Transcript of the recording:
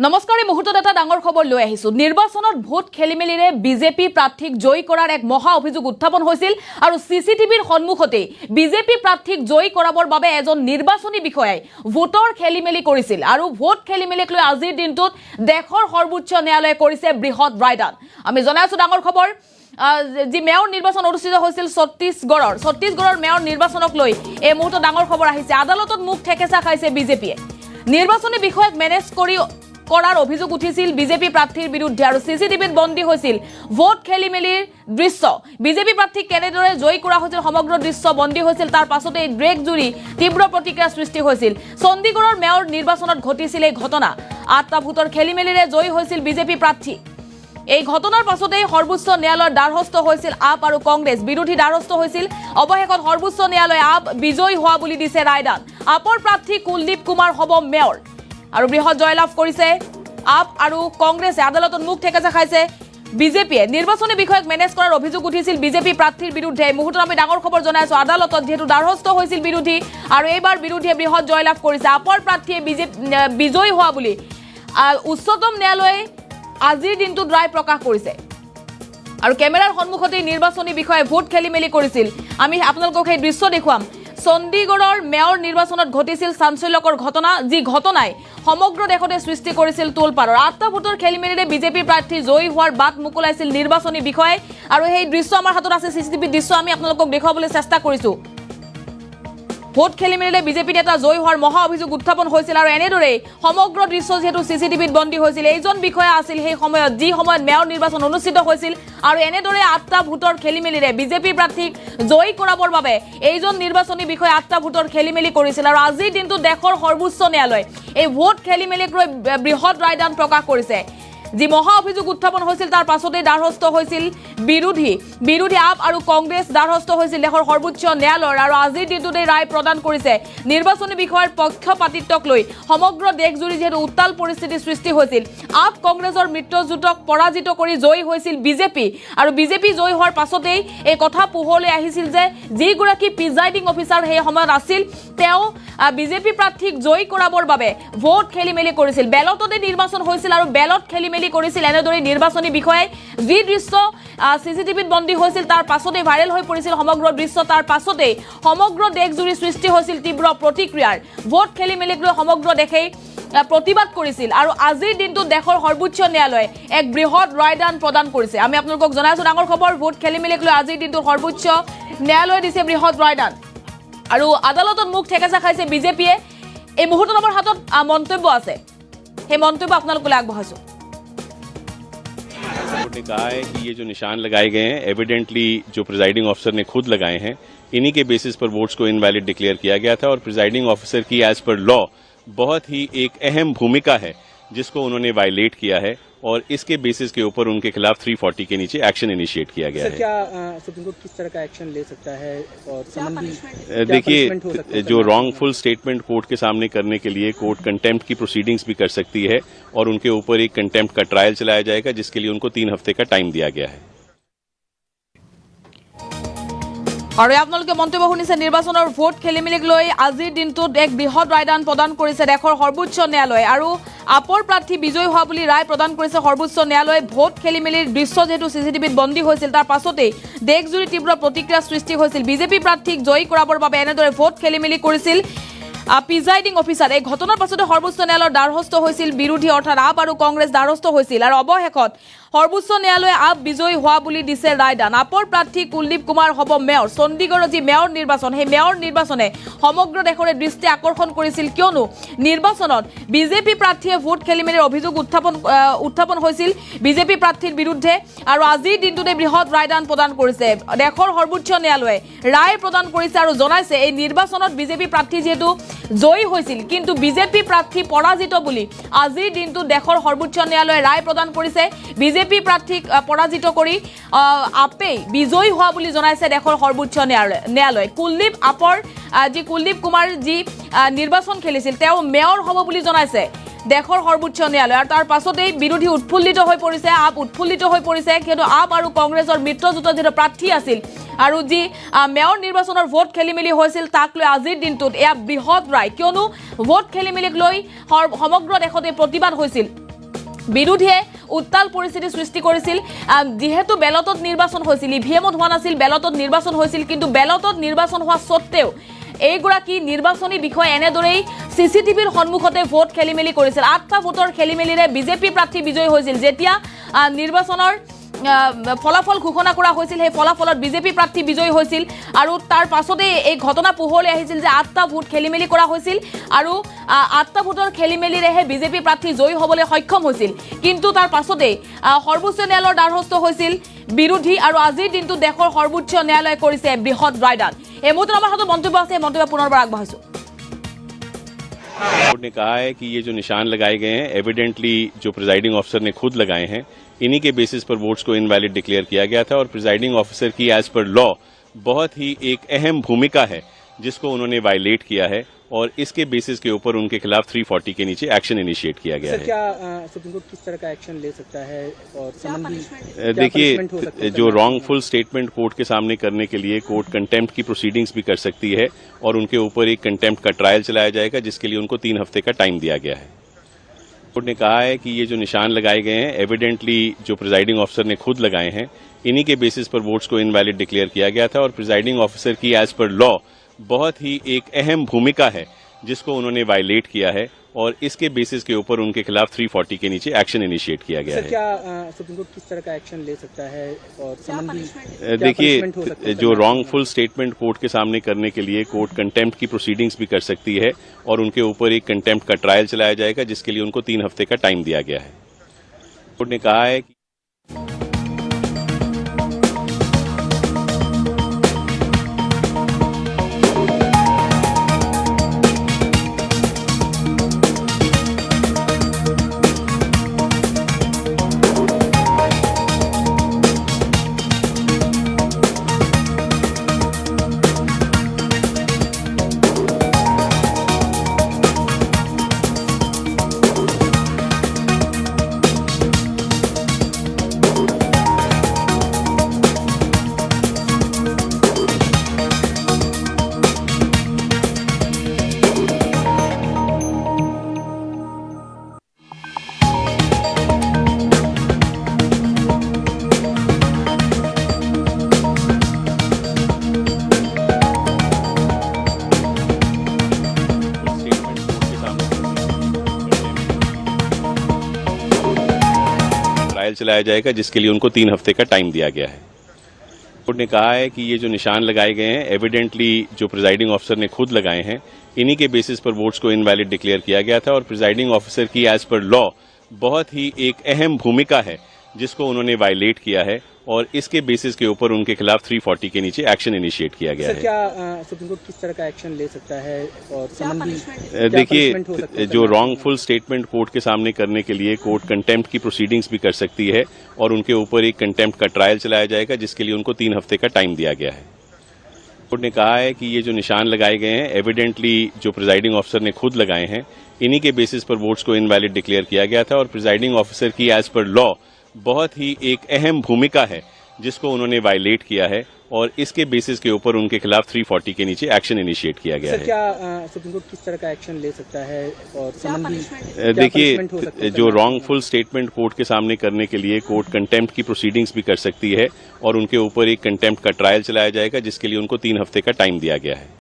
নমস্কাৰ এই মুহূৰ্তত এটা ডাঙৰ খবৰ লৈ আহিছো নিৰ্বাচনত ভোট খেলিমেলিৰে বিজেপি প্ৰাৰ্থীক জয়ী কৰাৰ এক মহা অভিযোগ উত্থাপন হৈছিল আৰু সিসিটিভিৰ সন্মুখতে বিজেপি প্ৰাৰ্থীক জয়ী কৰাবৰ বাবে এজন নিৰ্বাচনী বিষয়াই ভোটৰ খেলিমেলি কৰিছিল আৰু ভোট খেলিমেলিক লৈ আজিৰ দিনটোত দেশৰ সৰ্বোচ্চ ন্যায়ালয়ে কৰিছে বৃহৎ ৰায়দান আমি জনাইছো ডাঙৰ খবৰ যি মেয়ৰ নিৰ্বাচন অনুষ্ঠিত হৈছিল ছত্তীশগড়ৰ মেয়ৰ নিৰ্বাচনক লৈ এই মুহূৰ্তত ডাঙৰ খবৰ আহিছে আদালতত মুখ ঠেকেচা খাইছে বিজেপিয়ে নিৰ্বাচনী বিষয়ক মেনেজ কৰি কৰাৰ অভিযোগ উঠিছিল বিজেপি প্ৰাৰ্থীৰ বিৰুদ্ধে আৰু সিসিটিভিত বন্দী হৈছিল ভোট খেলিমেলিৰ দৃশ্য বিজেপি প্ৰাৰ্থীক কেনেদৰে জয়ী কৰা হৈছিল সমগ্ৰ দৃশ্য বন্দী হৈছিল তাৰ পাছতে ব্ৰেক জুৰি তীব্ৰ প্ৰতিক্ৰিয়া সৃষ্টি হৈছিল চণ্ডীগড়ৰ মেয়ৰ নিৰ্বাচনত ঘটিছিল এই ঘটনা ৮টা ভোটৰ খেলিমেলিৰে জয়ী হৈছিল বিজেপি প্ৰাৰ্থী এই ঘটনাৰ পাছতে সৰ্বোচ্চ ন্যায়ালয়ৰ দ্বাৰস্থ হৈছিল আপ আৰু কংগ্ৰেছ বিৰোধী দ্বাৰস্থ হৈছিল অৱশেষত সৰ্বোচ্চ ন্যায়ালয়ে আপ বিজয়ী হোৱা বুলি দিছে ৰায়দান আপৰ প্ৰাৰ্থী কুলদীপ কুমাৰ হ'ব মেয়ৰ আৰু বৃহৎ জয়লাভ কৰিছে আপ আৰু কংগ্ৰেছে আদালতত মুখ ঠেকেচা খাইছে বিজেপিয়ে নিৰ্বাচনী বিষয়ক মেনেজ কৰাৰ অভিযোগ উঠিছিল বিজেপি প্ৰাৰ্থীৰ বিৰুদ্ধে মুহূৰ্তত আমি ডাঙৰ খবৰ জনাইছো আদালতত যেহেতু দ্বাৰস্থ হৈছিল বিৰোধী আৰু এইবাৰ বিৰোধীয়ে বৃহৎ জয়লাভ কৰিছে আপৰ প্ৰাৰ্থীয়ে বিজয়ী হোৱা বুলি উচ্চতম ন্যায়ালয়ে আজিৰ দিনটোত ৰায় প্ৰকাশ কৰিছে আৰু কেমেৰাৰ সন্মুখতে নিৰ্বাচনী বিষয়ে ভোট খেলিমেলি কৰিছিল আমি আপোনালোকক এই দৃশ্য দেখুৱাম চণ্ডীগড়ৰ মেয়ৰ নিৰ্বাচনত ঘটিছিল চাঞ্চল্যকৰ ঘটনা যি ঘটনাই সমগ্ৰ দেশতে সৃষ্টি কৰিছিল তোলপাৰৰ ৮টা ভোটৰ খেলিমেলিৰে বিজেপি প্ৰাৰ্থী জয়ী হোৱাৰ বাট মুকলাইছিল নিৰ্বাচনী বিষয়ে আৰু এই দৃশ্য আমাৰ হাতত আছে সিসিটিভি দৃশ্য আমি আপোনালোকক দেখুৱাবলৈ চেষ্টা কৰিছো ভোট খেলিমেলিৰে বিজেপি নেতা জয়ী হোৱাৰ মহা অভিযোগ উত্থাপন হৈছিল আৰু এনেদৰে সমগ্ৰ দৃশ্য যেহেতু সিসিটিভিত বন্দী হৈছিল এইজন বিষয়া আছিল সেই সময়ত যি সময়ত মেয়ৰ নিৰ্বাচন অনুষ্ঠিত হৈছিল আৰু এনেদৰে ৮টা ভোটৰ খেলিমেলিৰে বিজেপি প্ৰাৰ্থীক জয়ী কৰাবৰ বাবে এইজন নিৰ্বাচনী বিষয়া ৮টা ভোটৰ খেলিমেলি কৰিছিল আৰু আজিৰ দিনটো দেশৰ সৰ্বোচ্চ ন্যায়ালয় এই ভোট খেলিমেলিক লৈ বৃহৎ ৰায়দান প্ৰকাশ কৰিছে যি মহা অভিযোগ উত্থাপন হৈছিল তাৰ পাছতে দ্বাৰস্থ হৈছিল বিৰোধী আপ আৰু কংগ্ৰেছ দ্বাৰস্থ হৈছিল দেশৰ সৰ্বোচ্চ ন্যায়ালয়ৰ আৰু আজিৰ দিনটোতে ৰায় প্ৰদান কৰিছে নিৰ্বাচনী বিষয়ৰ পক্ষপাতিত্বক লৈ সমগ্ৰ দেশজুৰি যেহেতু উত্তাল পৰিস্থিতিৰ সৃষ্টি হৈছিল আপ কংগ্ৰেছৰ মিত্ৰজোঁটক পৰাজিত কৰি জয়ী হৈছিল বিজেপি আৰু বিজেপি জয়ী হোৱাৰ পাছতেই এই কথা পোহৰলৈ আহিছিল যে যিগৰাকী প্ৰিজাইডিং অফিচাৰ সেই সময়ত আছিল তেওঁ বিজেপি প্ৰাৰ্থীক জয়ী কৰাবৰ বাবে ভোট খেলিমেলি কৰিছিল বেলটতে নিৰ্বাচন হৈছিল আৰু বেলট খেলিমেলি কৰিছিল এনেদৰে নিৰ্বাচনী বিষয়াই যি দৃশ্য সিসিটিভিত বন্দী হৈছিল তাৰ পাছতে ভাইৰেল হৈ পৰিছিল সমগ্ৰ দৃশ্য তাৰ পাছতে সমগ্ৰ দেশজুৰি সৃষ্টি হৈছিল তীব্ৰ প্ৰতিক্ৰিয়াৰ ভোট খেলিমেলিক লৈ সমগ্ৰ দেশে প্ৰতিবাদ কৰিছিল আৰু আজিৰ দিনটোত দেশৰ সৰ্বোচ্চ ন্যায়ালয়ে এক বৃহৎ ৰায়দান প্ৰদান কৰিছে আমি আপোনালোকক জনাইছো ডাঙৰ খবৰ ভোট খেলিমেলিক লৈ আজিৰ দিনটোত সৰ্বোচ্চ ন্যায়ালয়ে দিছে বৃহৎ ৰায়দান আৰু আদালতত মুখ ঠেকেচা খাইছে বিজেপিয়ে এই মুহূৰ্তত আমাৰ হাতত মন্তব্য আছে সেই মন্তব্য আপোনালোকলৈ আগবঢ়াইছো ने कहा है कि ये जो निशान लगाए गए हैं एविडेंटली जो प्रिजाइडिंग ऑफिसर ने खुद लगाए हैं इन्हीं के बेसिस पर वोट्स को इनवैलिड डिक्लेयर किया गया था और प्रिजाइडिंग ऑफिसर की एज पर लॉ बहुत ही एक अहम भूमिका है जिसको उन्होंने वायलेट किया है और इसके बेसिस के ऊपर उनके खिलाफ 340 के नीचे एक्शन इनिशिएट किया गया है। क्या सुप्रीम कोर्ट किस तरह का एक्शन ले सकता है और देखिए जो रॉन्गफुल स्टेटमेंट कोर्ट के सामने करने के लिए कोर्ट कंटेम्प्ट की प्रोसीडिंग्स भी कर सकती है और उनके ऊपर एक कंटेम्प्ट का ट्रायल चलाया जाएगा जिसके लिए उनको 3 हफ्ते का टाइम दिया गया है। আৰু আপোনালোকে মন্তব্য শুনিছে নিৰ্বাচনৰ ভোট খেলিমেলিক লৈ আজিৰ দিনটোত এক বৃহৎ ৰায়দান প্ৰদান কৰিছে দেশৰ সৰ্বোচ্চ ন্যায়ালয়ে আৰু আপৰ প্ৰাৰ্থী বিজয়ী হোৱা বুলি ৰায় প্ৰদান কৰিছে সৰ্বোচ্চ ন্যায়ালয়ে ভোট খেলিমেলিৰ দৃশ্য যেহেতু সিসিটিভিত বন্দী হৈছিল তাৰ পাছতেই দেশজুৰি তীব্ৰ প্ৰতিক্ৰিয়া সৃষ্টি হৈছিল বিজেপি প্ৰাৰ্থীক জয়ী কৰাবৰ বাবে এনেদৰে ভোট খেলিমেলি কৰিছিল প্ৰিজাইডিং অফিচাৰ এই ঘটনাৰ পাছতে সৰ্বোচ্চ ন্যায়ালয়ৰ দ্বাৰস্থ হৈছিল বিৰোধী অৰ্থাৎ আপ আৰু কংগ্ৰেছ দ্বাৰস্থ হৈছিল আৰু অৱশেষত সৰ্বোচ্চ ন্যায়ালয়ে আপ বিজয়ী হোৱা বুলি দিছে ৰায়দান আপৰ প্ৰাৰ্থী কুলদীপ কুমাৰ হ'ব মেয়ৰ চণ্ডীগড়ৰ যি মেয়ৰ নিৰ্বাচন সেই মেয়ৰ নিৰ্বাচনে সমগ্ৰ দেশৰে দৃষ্টি আকৰ্ষণ কৰিছিল কিয়নো নিৰ্বাচনত বিজেপি প্ৰাৰ্থীয়ে ভোট খেলিমেলিৰ অভিযোগ উত্থাপন হৈছিল বিজেপি প্ৰাৰ্থীৰ বিৰুদ্ধে আৰু আজিৰ দিনটোতে বৃহৎ ৰায়দান প্ৰদান কৰিছে দেশৰ সৰ্বোচ্চ ন্যায়ালয়ে ৰায় প্ৰদান কৰিছে আৰু জনাইছে এই নিৰ্বাচনত বিজেপি প্ৰাৰ্থী যেহেতু জয়ী হৈছিল কিন্তু বিজেপি প্ৰাৰ্থী পৰাজিত বুলি আজিৰ দিনটো দেশৰ সৰ্বোচ্চ ন্যায়ালয়ে ৰায় প্ৰদান কৰিছে বিজেপি প্ৰাৰ্থীক পৰাজিত কৰি আপে বিজয়ী হোৱা বুলি জনাইছে দেশৰ সৰ্বোচ্চ ন্যায়ালয় কুলদীপ কুমাৰ যি নিৰ্বাচন খেলিছিল তেওঁ মেয়ৰ হ'ব বুলি জনাইছে দেশৰ সৰ্বোচ্চ ন্যায়ালয় আৰু তাৰ পাছতেই বিৰোধী উৎফুল্লিত হৈ পৰিছে আপ উৎফুল্লিত হৈ পৰিছে কিন্তু আপ আৰু কংগ্ৰেছৰ মিত্ৰজোঁটৰ যেটা প্ৰাৰ্থী আছিল আৰু যি মেয়ৰ নিৰ্বাচনৰ ভোট খেলিমেলি হৈছিল তাক লৈ আজিৰ দিনটোত এয়া বৃহৎ ৰায় কিয়নো ভোট খেলিমেলিক লৈ সমগ্ৰ দেশতে প্ৰতিবাদ হৈছিল বিৰোধীয়ে উত্তাল পৰিস্থিতি সৃষ্টি কৰিছিল যেহেতু বেলটত নিৰ্বাচন হৈছিল ইভিএমত হোৱা নাছিল বেলটত নিৰ্বাচন হৈছিল কিন্তু বেলটত নিৰ্বাচন হোৱা সত্ত্বেও এইগৰাকী নিৰ্বাচনী বিষয় এনেদৰেই সিসিটিভিৰ সন্মুখতে ভোট খেলিমেলি কৰিছিল 8টা ভোটৰ খেলিমেলিৰে বিজেপি প্ৰাৰ্থী বিজয়ী হৈছিল যেতিয়া নিৰ্বাচনৰ ফলাফল ঘোষণা কৰা হৈছিল সেই ফলাফলত বিজেপি প্ৰাৰ্থী বিজয়ী হৈছিল আৰু তাৰ পাছতে এই ঘটনা পোহৰলৈ আহিছিল যে 8টা ভোট খেলিমেলি কৰা হৈছিল আৰু 8টা ভোটৰ খেলিমেলিৰেহে বিজেপি প্ৰাৰ্থী জয়ী হ'বলৈ সক্ষম হৈছিল কিন্তু তাৰ পাছতে সৰ্বোচ্চ ন্যায়ালয়ৰ দ্বাৰস্থ হৈছিল বিৰোধী আৰু আজিৰ দিনটো দেশৰ সৰ্বোচ্চ ন্যায়ালয়ে কৰিছে বৃহৎ ৰায়দান এই মুহূৰ্তত আমাৰ হাতত মন্তব্য আছে মন্তব্য পুনৰবাৰ আগবঢ়াইছো कोर्ट ने कहा है कि ये जो निशान लगाए गए हैं एविडेंटली जो प्रिजाइडिंग ऑफिसर ने खुद लगाए हैं इन्हीं के बेसिस पर वोट्स को इनवैलिड डिक्लेयर किया गया था और प्रिजाइडिंग ऑफिसर की एज पर लॉ बहुत ही एक अहम भूमिका है जिसको उन्होंने वायलेट किया है और इसके बेसिस के ऊपर उनके खिलाफ 340 के नीचे एक्शन इनिशिएट किया गया है। क्या सुप्रीम कोर्ट किस तरह का एक्शन ले सकता है और संबंधी देखिए जो रॉन्गफुल स्टेटमेंट कोर्ट के सामने करने के लिए कोर्ट कंटेम्प्ट की प्रोसीडिंग्स भी कर सकती है और उनके ऊपर एक कंटेम्प्ट का ट्रायल चलाया जाएगा जिसके लिए उनको 3 हफ्ते का टाइम दिया गया है। कोर्ट ने कहा है कि ये जो निशान लगाए गए हैं एविडेंटली जो प्रिजाइडिंग ऑफिसर ने खुद लगाए हैं इन्हीं के बेसिस पर वोट्स को इनवैलिड डिक्लेयर किया गया था और प्रिजाइडिंग ऑफिसर की एज पर लॉ बहुत ही एक अहम भूमिका है जिसको उन्होंने वायलेट किया है और इसके बेसिस के ऊपर उनके खिलाफ 340 के नीचे एक्शन इनिशिएट किया गया है। क्या सुप्रीम कोर्ट किस तरह का एक्शन ले सकता है और संबंधी देखिए जो रॉन्गफुल स्टेटमेंट कोर्ट के सामने करने के लिए कोर्ट कंटेम्प्ट की प्रोसीडिंग्स भी कर सकती है और उनके ऊपर एक कंटेम्प्ट का ट्रायल चलाया जाएगा जिसके लिए उनको 3 हफ्ते का टाइम दिया गया है। कोर्ट ने कहा है कि ट्रायल चलाया जाएगा जिसके लिए उनको 3 हफ्ते का टाइम दिया गया है। कोर्ट ने कहा है कि ये जो निशान लगाए गए हैं एविडेंटली जो प्रिजाइडिंग ऑफिसर ने खुद लगाए हैं इन्हीं के बेसिस पर वोट्स को इनवैलिड डिक्लेयर किया गया था और प्रिजाइडिंग ऑफिसर की एज पर लॉ बहुत ही एक अहम भूमिका है जिसको उन्होंने वायलेट किया है और इसके बेसिस के ऊपर उनके खिलाफ 340 के नीचे एक्शन इनिशिएट किया गया है। क्या सुप्रीम कोर्ट किस तरह का एक्शन ले सकता है और संबंधी देखिए जो रॉन्गफुल स्टेटमेंट कोर्ट के सामने करने के लिए कोर्ट कंटेम्प्ट की प्रोसीडिंग्स भी कर सकती है और उनके ऊपर एक कंटेम्प्ट का ट्रायल चलाया जाएगा जिसके लिए उनको 3 हफ्ते का टाइम दिया गया है। कोर्ट ने कहा है कि ये जो निशान लगाए गए हैं एविडेंटली जो प्रिजाइडिंग ऑफिसर ने खुद लगाए हैं इन्हीं के बेसिस पर वोट्स को इनवैलिड डिक्लेयर किया गया था और प्रिजाइडिंग ऑफिसर की एज पर लॉ बहुत ही एक अहम भूमिका है जिसको उन्होंने वायलेट किया है और इसके बेसिस के ऊपर उनके खिलाफ 340 के नीचे एक्शन इनिशिएट किया गया है। क्या सुप्रीम कोर्ट किस तरह का एक्शन ले सकता है और संबंधी देखिए जो रॉन्गफुल स्टेटमेंट कोर्ट के सामने करने के लिए कोर्ट कंटेम्प्ट की प्रोसीडिंग्स भी कर सकती है और उनके ऊपर एक कंटेम्प्ट का ट्रायल चलाया जाएगा जिसके लिए उनको 3 हफ्ते का टाइम दिया गया है।